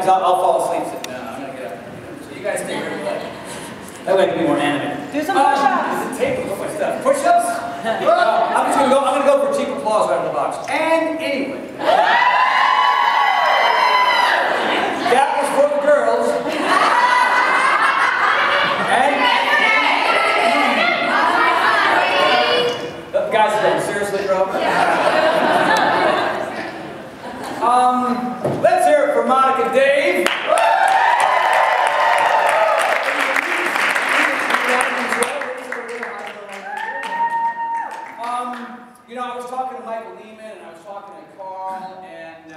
because I'll fall asleep sitting down. I'm gonna get up. So you guys stay very well. That way I can be more animated. Do some push-ups. There's a table with my stuff. Push-ups? I'm gonna go for cheap applause right out of the box. And anyway. That was for the girls. And guys, seriously, bro? Let's hear it for Monica Dave. You know, I was talking to Michael Lehman and I was talking to Carl, and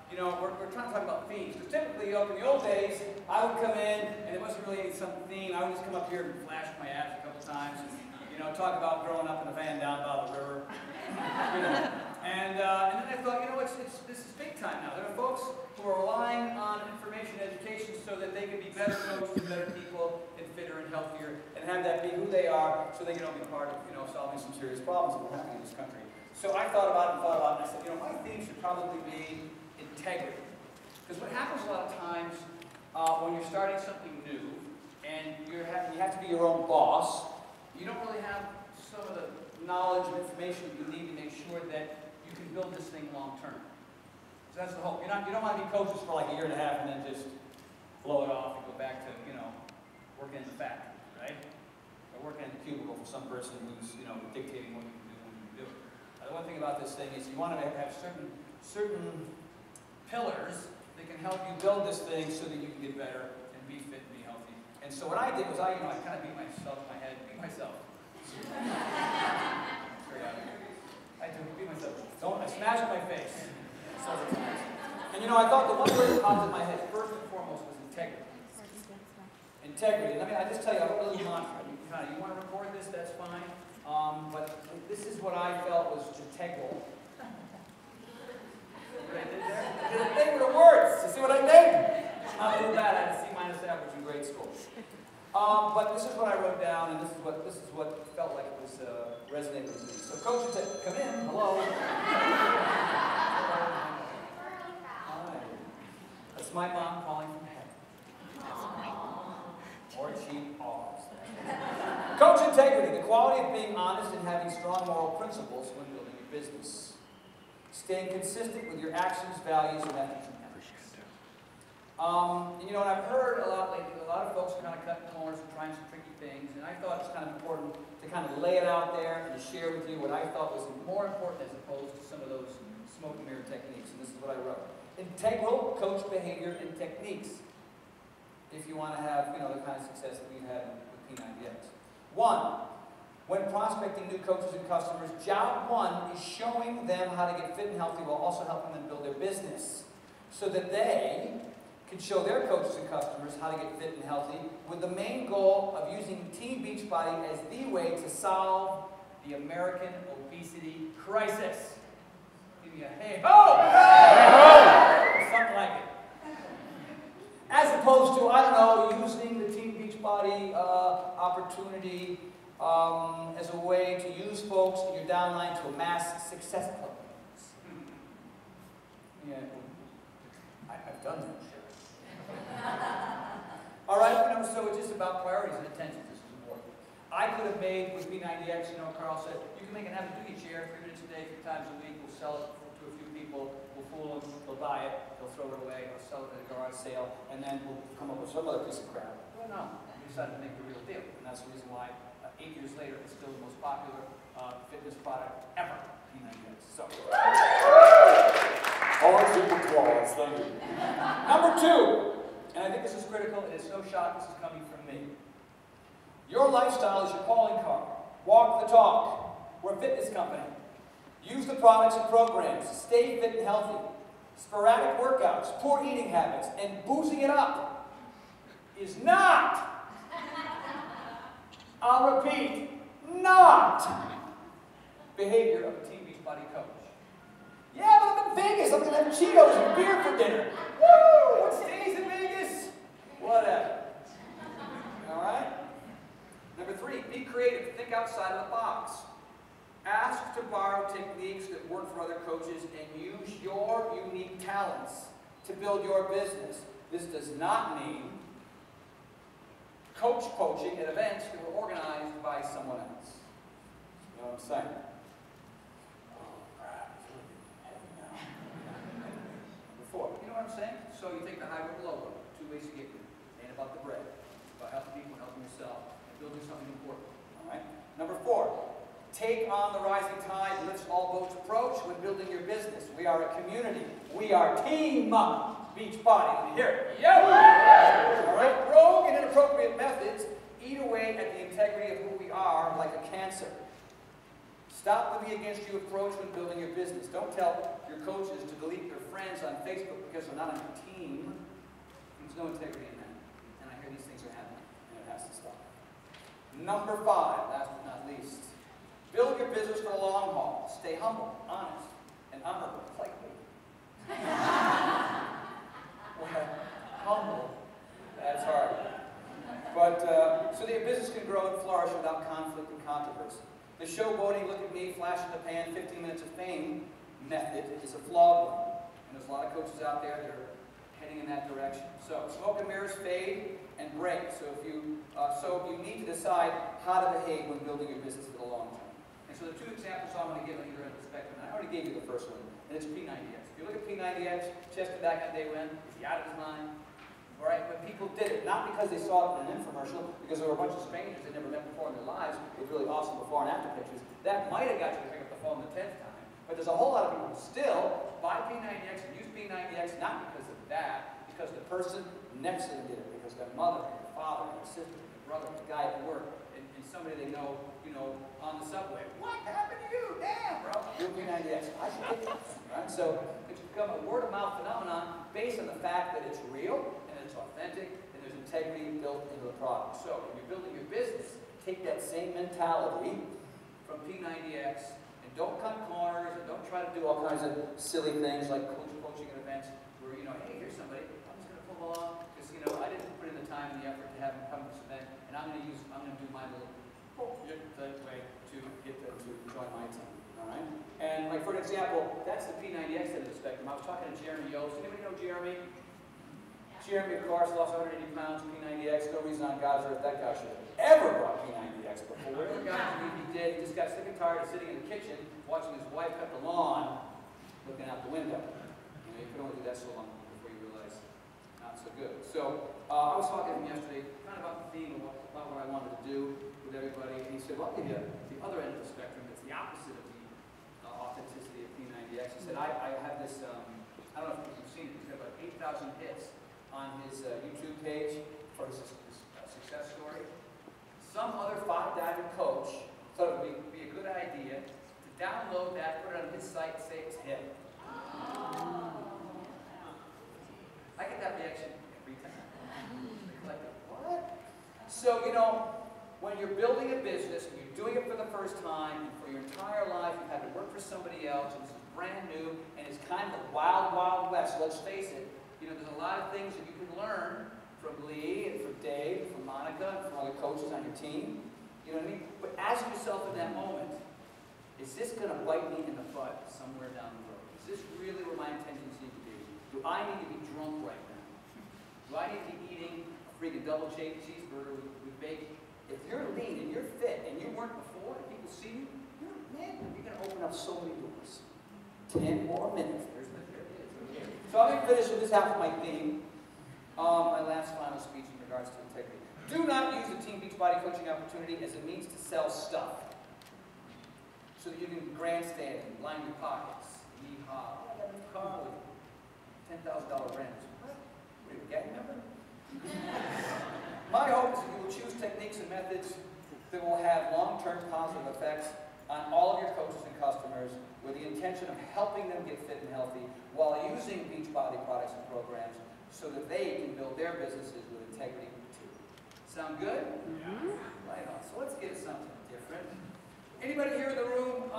you know, we're trying to talk about themes. Because typically, you know, in the old days, I would come in and it wasn't really some theme. I would just come up here and flash my abs a couple times, and you know, talk about growing up in a van down by the river. You know. And then I thought, you know, this is big time now. There are folks who are relying on information and education so that they can be better coaches, better people, and fitter and healthier, and have that be who they are, so they can all be part of, you know, solving some serious problems that we're having in this country. So I thought about it and thought about it, and I said, you know, my theme should probably be integrity. Because what happens a lot of times when you're starting something new, and you have to be your own boss, you don't really have some of the knowledge and information that you need to make sure that you can build this thing long term. So that's the hope. You don't want to be coaches for like a year and a half and then just blow it off and go back to, you know, working in the factory, right? Or working in the cubicle for some person who's, you know, dictating what you can do and when you can do it. The one thing about this thing is you want to have certain pillars that can help you build this thing so that you can get better and be fit and be healthy. And so what I did was I kind of beat myself in my head, beat myself. I do beat myself. I smashed my face several times. And you know, I thought the one word that popped in my head first and foremost was integrity. Integrity. And I mean, I just tell you, I don't really want you want to record this, that's fine. But this is what I felt was integral. What I did there? I did a thing with the words. You see what I did? Not too bad. I had a C- average in grade school. But this is what I wrote down, and this is what felt like it was resonating with me. So, coach, come in. Hello. Hi. That's my mom calling from heaven. Or cheap R's. Coach integrity, the quality of being honest and having strong moral principles when building your business. Staying consistent with your actions, values, and ethics. You know, and I've heard a lot lately, a lot of folks are kind of cutting corners and trying some tricky things, and I thought it's kind of important to kind of lay it out there and to share with you what I thought was more important as opposed to some of those smoke and mirror techniques, and this is what I wrote. Integral coach behavior and techniques, if you want to have, you know, the kind of success that we've had with P90X. 1, when prospecting new coaches and customers, job 1 is showing them how to get fit and healthy while also helping them build their business, so that they can show their coaches and customers how to get fit and healthy, with the main goal of using Team Beachbody as the way to solve the American obesity crisis. Give me a hey ho! Hey ho! Something like it. As opposed to, I don't know, using the Team Beachbody opportunity as a way to use folks in your downline to amass success club members. Yeah, I've done that. All right, you know, so it's just about priorities and attention. This is important. I could have made with B90X, you know, Carl said, you can make an heavy-duty chair 3 minutes a day, 3 times a week. We'll sell it to a few people. We'll fool them. They'll buy it. They'll throw it away. They'll sell it at a garage sale. And then we'll come up with some other piece of crap. Well, no. We decided to make the real deal. And that's the reason why 8 years later, it's still the most popular fitness product ever, B90X. So. All super claws, thank you. Number 2. And I think this is critical, and it's no shock, this is coming from me. Your lifestyle is your calling card. Walk the talk. We're a fitness company. Use the products and programs. Stay fit and healthy. Sporadic workouts, poor eating habits, and boozing it up is not, I'll repeat, not behavior of a Team Beachbody coach. Yeah, but I'm in Vegas. I'm going to have Cheetos and beer for dinner. Woo! What stays in Vegas? Whatever. All right? Number 3, be creative. Think outside of the box. Ask to borrow techniques that work for other coaches and use your unique talents to build your business. This does not mean coach coaching at events that were organized by someone else. You know what I'm saying? Oh, crap. Before. You know what I'm saying? So you take the high with the low. Two ways to get you. It ain't about the bread. It's about helping people, helping yourself, and building something important. All right? Number 4. Take on the rising tide, lifts all boats approach when building your business. We are a community. We are Team Beachbody. Let me hear it. Yo! All right? Rogue and inappropriate methods eat away at the integrity of who we are like a cancer. Stop the me against you approach when building your business. Don't tell your coaches to delete their friends on Facebook because they're not on your team. There's no integrity in that. And I hear these things are happening, and it has to stop. Number 5, last but not least. Build your business for the long haul. Stay humble, honest, and honorable, like me. Well, humble, that's hard. But, so that your business can grow and flourish without conflict and controversy. The showboating, look at me, flash in the pan, 15 minutes of fame method is a flawed one. And there's a lot of coaches out there that are heading in that direction. So, smoke and mirrors fade and break. So if you need to decide how to behave when building your business for the long term. And so the 2 examples I'm going to give on either end of the spectrum, and I already gave you the first one, and it's P90X. If you look at P90X, Chester back on day 1, is he out of his mind? All right, but people did it, not because they saw it in an infomercial, because there were a bunch of strangers they never met before in their lives with really awesome before and after pictures. That might have got you to pick up the phone the 10th time. But there's a whole lot of people who still buy P90X and use P90X, not because of that, because the person next to them did it, because their mother, their father, their sister, their brother, the guy at work, and somebody they know, on the subway. What happened to you? Damn, bro. You're P90X. I should get that. Right? So it's become a word-of-mouth phenomenon based on the fact that it's real and it's authentic and there's integrity built into the product. So when you're building your business, take that same mentality from P90X and don't cut corners and don't try to do all kinds of silly things like coaching at events where, hey, here's somebody, I'm just going to pull along because, I didn't put in the time and the effort to have them come to this event, and I'm going to do my little way to get them to join my team. All right? And like for an example, that's the P90X end of the spectrum. I was talking to Jeremy Yost. Anybody know Jeremy? Yeah. Jeremy, of course, lost 180 pounds, P90X. No reason on God's earth that guy should have ever brought P90X before. Whatever God believe he did, he just got sick and tired of sitting in the kitchen watching his wife cut the lawn, looking out the window. You can only do that so long before you realize not so good. So I was talking to him yesterday, kind of about the theme of about what I wanted to do with everybody, and he said, well, I'll give you the other end of the spectrum. It's the opposite of the authenticity of P90X. He said, I have this, I don't know if you've seen it, he's got about 8,000 hits on his YouTube page for his success story. Some other 5-diamond coach thought it would be a good idea to download that, put it on his site, and say it's him. I get that reaction every time. Like, what? So, when you're building a business, and you're doing it for the first time, and for your entire life, you've had to work for somebody else, and this is brand new, and it's kind of the wild, wild west. Let's face it, there's a lot of things that you can learn from Lee, and from Dave, and from Monica, and from other coaches on your team. You know what I mean? But ask yourself in that moment, is this going to bite me in the butt somewhere down the road? Is this really where my intentions need to be? Do I need to be drunk right now? Do I need to be eating a freaking double cheeseburger with bacon? If you're lean and you're fit and you weren't before and people see you, you're going to open up so many doors. 10 more minutes. There it is. So I'm going to finish with this half of my theme. My last final speech in regards to integrity. Do not use the Team Beachbody coaching opportunity as a means to sell stuff. So that you can grandstand and line your pockets. Yeehaw. I got a new car with $10,000 rims. What? What are you, a gang member? My hope is that you will choose techniques and methods that will have long-term positive effects on all of your coaches and customers with the intention of helping them get fit and healthy while using Beachbody products and programs so that they can build their businesses with integrity too. Sound good? Yeah. Right on. So let's get something different. Anybody here in the room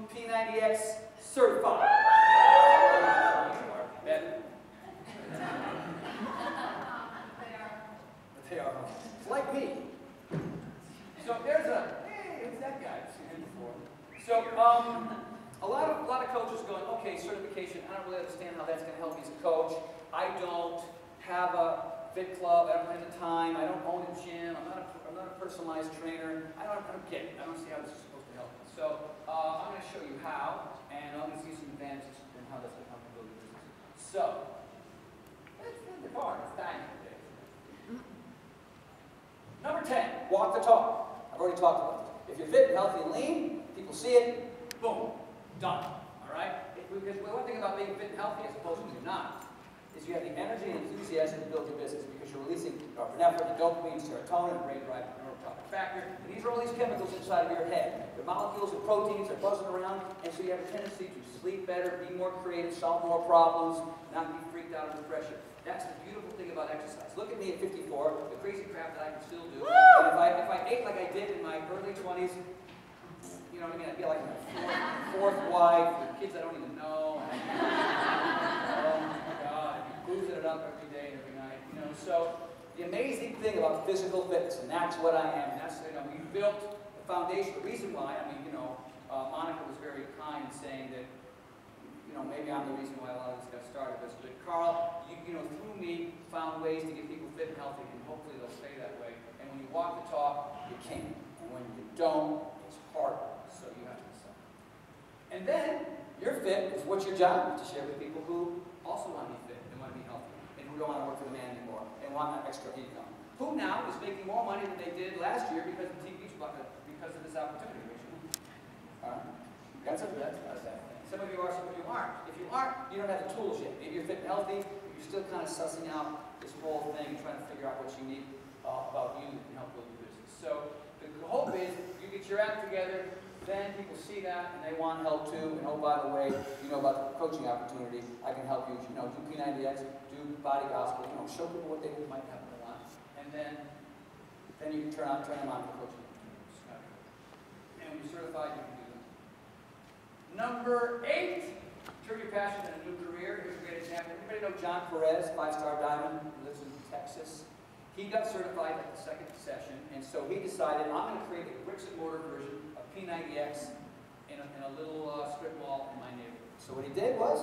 P90X certified? You are better. They are. It's like me. So there's hey, who's that guy? I've seen him before. So a lot of coaches going, okay, certification, I don't really understand how that's going to help me as a coach. I don't have a fit club, I don't have the time, I don't own a gym, I'm not a personalized trainer, I don't get it. I don't see how this is supposed to help me. So I'm going to show you how, and I'm going to see some advantages and how that's going to help me build your business. So, let's do the part. It's time today. Number 10, walk the talk. I've already talked about this. If you're fit and healthy and lean, people see it, boom, done. All right? Because one thing about being fit and healthy as opposed to not is you have the energy and enthusiasm to build your business because you're releasing norepinephrine, dopamine, serotonin, brain drive, neurotropic factor. And these are all these chemicals inside of your head. Your molecules and proteins are buzzing around, and so you have a tendency to sleep better, be more creative, solve more problems, not be freaked out under pressure. That's the beautiful thing about exercise. Look at me at 54, the crazy crap that I can still do. And if I ate like I did in my early 20s, you know what I mean? I'd be like my fourth wife, with kids I don't even know. And oh my God, I'd be boozing it up every day and every night. You know, so the amazing thing about physical fitness, and that's what I am. And that's, you know, we built the foundation. The reason why, I mean, you know, Monica was very kind in saying that, you know, maybe I'm the reason why a lot of this got started. But Carl, you know, through me, found ways to get people fit and healthy, and hopefully they'll stay that way. And when you walk the talk, you can. And when you don't, it's harder. So you have to decide. And then, your fit is what's your job? To share with people who also want to be fit and want to be healthy, and who don't want to work for the man anymore, and want that extra income. Who now is making more money than they did last year because of Beachbody, because of this opportunity. All right? That's not a bad thing. Some of you are, some of you aren't. If you aren't, you don't have the tools yet. Maybe you're fit and healthy, but you're still kind of sussing out this whole thing and trying to figure out what you need about you that can help build your business. So the hope is you get your act together, then people see that and they want help too. And oh, by the way, you know about the coaching opportunity. I can help you. You know, do P90X, do Body Gospel. You know, show people what they might have to want, and then you can turn them on to the coaching opportunity. And when you're certified, you can do that. Number 8, turn your passion into a new career. Here's a great example. Anybody know John Perez, 5-star diamond, who lives in Texas? He got certified at the second session, and so he decided, I'm going to create a bricks and mortar version of P90X in a little strip mall in my neighborhood. So what he did was,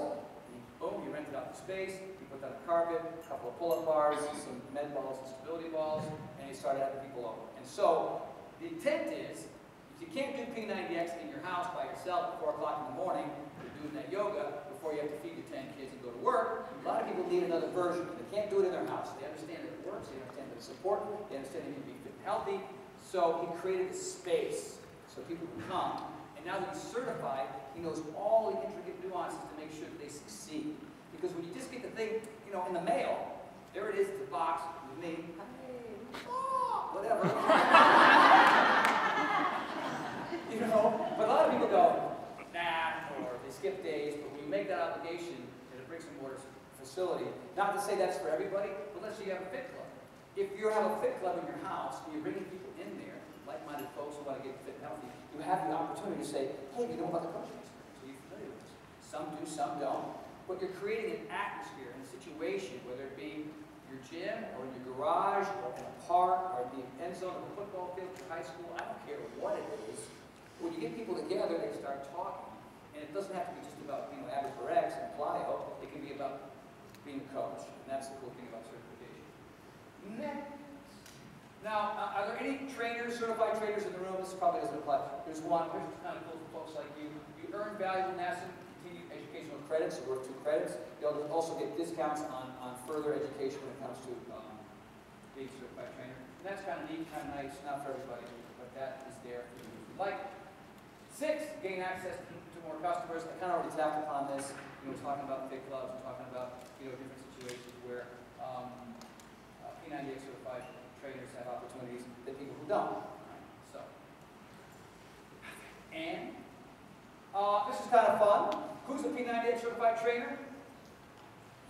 he rented out the space, he put down a carpet, a couple of pull-up bars, some med balls and stability balls, and he started having people over. And so the intent is, if you can't do P90X in your house by yourself at 4 o'clock in the morning, you're doing that yoga before you have to feed your 10 kids and go to work, a lot of people need another version. They can't do it in their house. They understand that it works, they understand that it's important, they understand they need to be fit and healthy. So he created a space so people can come. And now that he's certified, he knows all the intricate nuances to make sure that they succeed. Because when you just get the thing, you know, in the mail, there it is, it's a box with me, whatever. You know, but a lot of people go, nah, or they skip days, but when you make that obligation at a bricks and mortar facility, not to say that's for everybody, but let's say you have a fit club. If you have a fit club in your house and you're bringing people in there, like-minded folks who want to get fit and healthy, you have the opportunity to say, hey, you know about the coaching experience? Are you familiar with this? Some do, some don't. But you're creating an atmosphere and a situation, whether it be your gym or in your garage or in a park or the end zone of a football field in high school, I don't care what it is. When you get people together, they start talking. And it doesn't have to be just about, you know, Abbott for X and Plyo. It can be about being a coach. And that's the cool thing about certification. Next. Now, are there any trainers, certified trainers in the room? This probably doesn't apply. There's one. This is kind of cool for folks like you. You earn valuable NASA continued educational credits, so worth 2 credits. You'll also get discounts on further education when it comes to being a certified trainer. And that's kind of neat, kind of nice. Not for everybody, but that is there for you if you like. 6, gain access to more customers. I kind of already tapped upon this. You know, we're talking about big clubs. We're talking about, you know, different situations where P90X certified trainers have opportunities that people who don't. Right? So, and this is kind of fun. Who's a P90X certified trainer?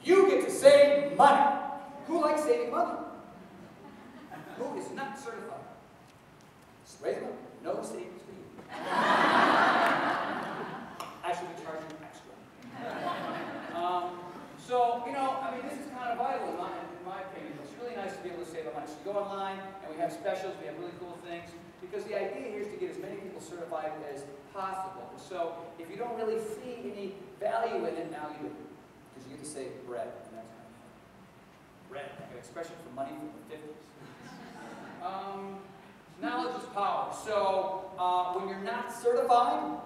You get to save money. Who likes saving money? Who is not certified? Raise them up. No savings for you. I should be charging extra. So, you know, I mean, this is kind of vital in my opinion. It's really nice to be able to save money. So you go online, and we have specials, we have really cool things, because the idea here is to get as many people certified as possible. So if you don't really see any value in it, now you do, because you get to save bread, and that's kind of fun. Red, like an expression for money from the 50s. Knowledge is power. So when you're not certified,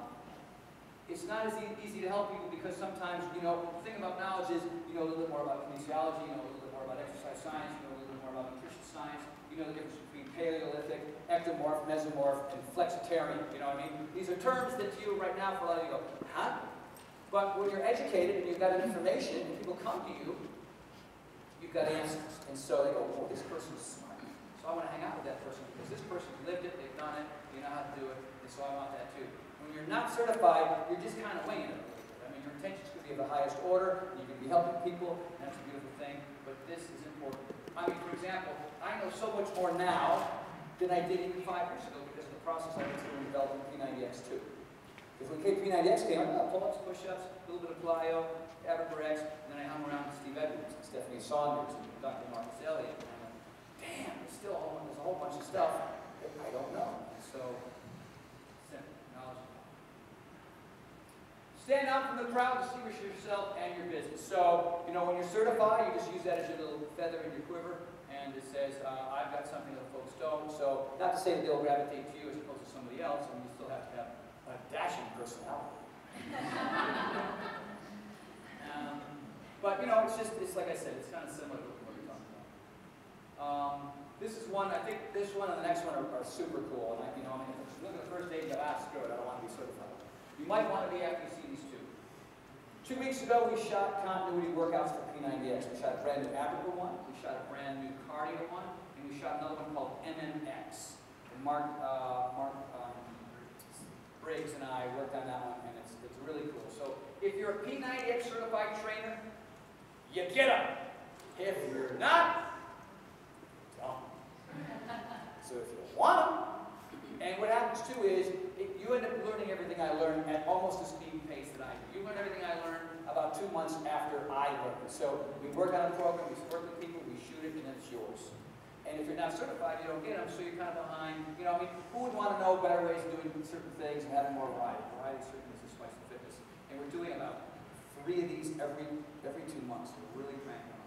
it's not as easy to help people because sometimes, the thing about knowledge is you know a little bit more about kinesiology, you know a little bit more about exercise science, you know a little bit more about nutrition science, you know the difference between Paleolithic, ectomorph, mesomorph, and flexitarian, you know what I mean? These are terms that to you right now for a lot of you go, huh? But when you're educated and you've got information and people come to you, you've got answers. And so they go, oh, this person's smart. So I want to hang out with that person because this person lived it, they've done it, they know how to do it, and so I want that too. When you're not certified, you're just kind of winging it a little bit. I mean, your intentions could be of the highest order, and you can be helping people, and that's a beautiful thing, but this is important. I mean, for example, I know so much more now than I did even 5 years ago because of the process I went through in developing P90X2. Because when P90X came, I got pull-ups, push-ups, a little bit of plyo, X, and then I hung around with Steve Edwards, and Stephanie Saunders, and Dr. Marcus Elliott, and I'm like, damn, there's a whole bunch of stuff that I don't know. So, simple, knowledge. Stand out from the crowd, distinguish yourself and your business. So, when you're certified, you just use that as your little feather in your quiver, and it says, I've got something that folks don't. So, not to say that they'll gravitate to you as opposed to somebody else, and you still have to have a dashing personality. But it's like I said, it's kind of similar to what you're talking about. This is one, I think this one and the next one are super cool. And if you look at the first day, you go, screw it, I don't want to be certified. You might want to be after you see these two. 2 weeks ago, we shot continuity workouts for P90X. We shot a brand new abdomen one, we shot a brand new cardio one, and we shot another one called MMX. And Mark Briggs and I worked on that one, and it's really cool. So if you're a P90X certified trainer, you get them. If you're not, don't. So if you want them, and what happens too is, you end up learning everything I learned at almost the speed and pace that I do. You learn everything I learned about 2 months after I learned it. So we work on a program, we work with people, we shoot it, and then it's yours. And if you're not certified, you don't get them, so you're kind of behind. Who would want to know better ways of doing certain things and having more variety? Variety certainly is the spice of fitness. And we're doing about 3 of these every 2 months. We're really cranking on.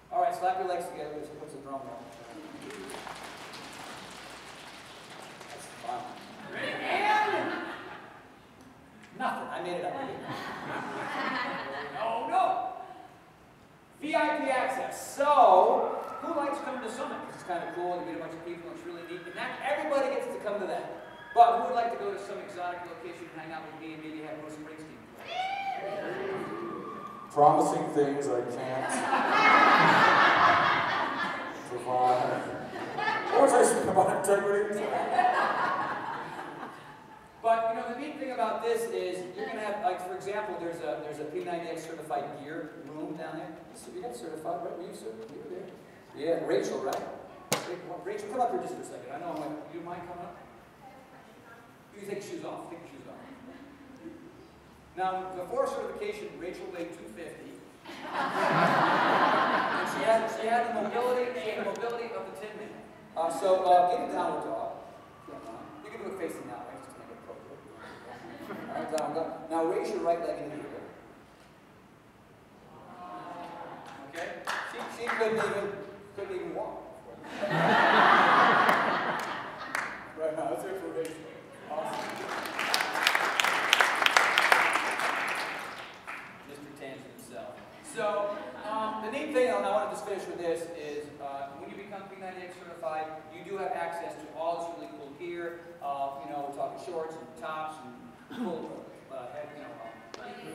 All right, slap your legs together. Let's put the drum on. That's fun. And nothing. I made it up. No. VIP access. So, who likes coming to Summit? Because it's kind of cool. You meet a bunch of people. It's really neat. And not everybody gets to come to that. But who would like to go to some exotic location and hang out with me and maybe have Bruce Springsteen? Promising things I can't provide. What was I saying about integrity? But the neat thing about this is you're going to have, like for example, there's a P90X certified gear room down there. So you got certified, right? Were you certified? You were there. Yeah, Rachel, right? Rachel, come up here just for a second. I know I'm like, do you mind coming up? You take your shoes off. Take your shoes off. Now, before certification, Rachel weighed 250. And she had the mobility of the Tin Man. So get a downward dog. You can do it facing that way, just to make it appropriate. All right, down, go. Now raise your right leg into the air. Okay? She couldn't even walk. Right now, let's hear it for Rachel. Awesome. So, the neat thing, and I want to just finish with this, is when you become P90X certified, you do have access to all this really cool gear. We're talking shorts and tops and cool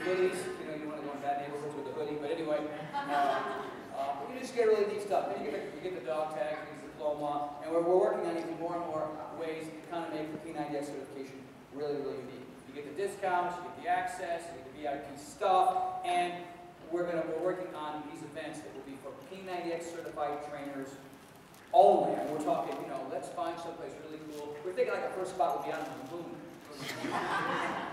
hoodies. You want to go in bad neighborhoods with a hoodie, but anyway, you just get really neat stuff. Then you get the dog tag, you get the diploma, and we're working on even more and more ways to kind of make the P90X certification really, really unique. You get the discounts, you get the access, you get the VIP stuff, and we're working on these events that will be for P90X certified trainers only. And we're talking, let's find someplace really cool. We're thinking like the first spot will be out on the moon.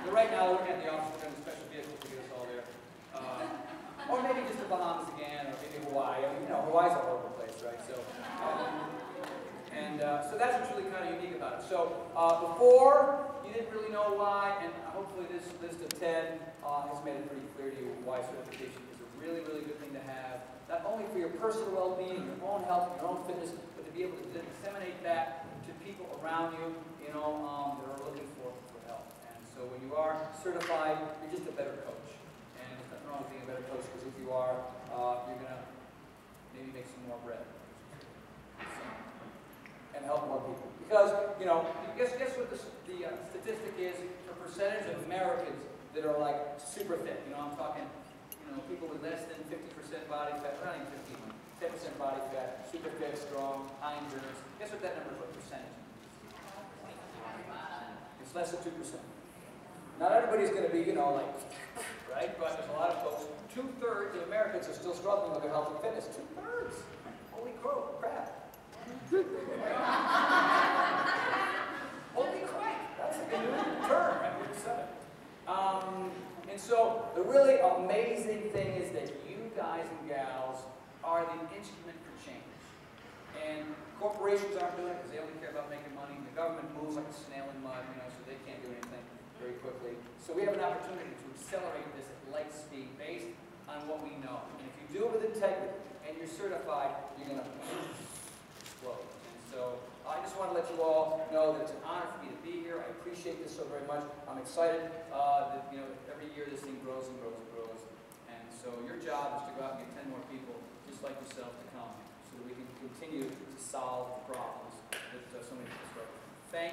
But right now, we're looking at the office, we're doing a special vehicle to get us all there. Or maybe just the Bahamas again, or maybe Hawaii. Hawaii's all over the place, right? So, so that's what's really kind of unique about it. So before, you didn't really know why, and hopefully this list of 10 has made it pretty clear to you why certification is a really, really good thing to have. not only for your personal well-being, your own health, your own fitness, but to be able to disseminate that to people around you, that are looking for help. And so when you are certified, you're just a better coach. And there's nothing wrong with being a better coach, because if you are, you're going to maybe make some more bread. And help more people. Because, guess what the statistic is for percentage of Americans that are like super fit? I'm talking, people with less than 50% body fat, not even 50, 10% body fat, super fit, strong, high endurance. Guess what that number is, what percentage? It's less than 2%. Not everybody's going to be, right? But there's a lot of folks, 2/3 of Americans are still struggling with their health and fitness. 2/3! Holy crap. Holy crap! That's a good term, right? We just said it. And so the really amazing thing is that you guys and gals are the instrument for change. And corporations aren't doing it because they only care about making money. The government moves like a snail in mud, so they can't do anything very quickly. So we have an opportunity to accelerate this at light speed based on what we know. And if you do it with integrity and you're certified, you're going to explode. And so I just want to let you all know that it's an honor for me to be here. I appreciate this so very much. I'm excited that every year this thing grows and grows and grows. And so your job is to go out and get 10 more people just like yourself to come, so that we can continue to solve the problems that so many people struggle with. Thank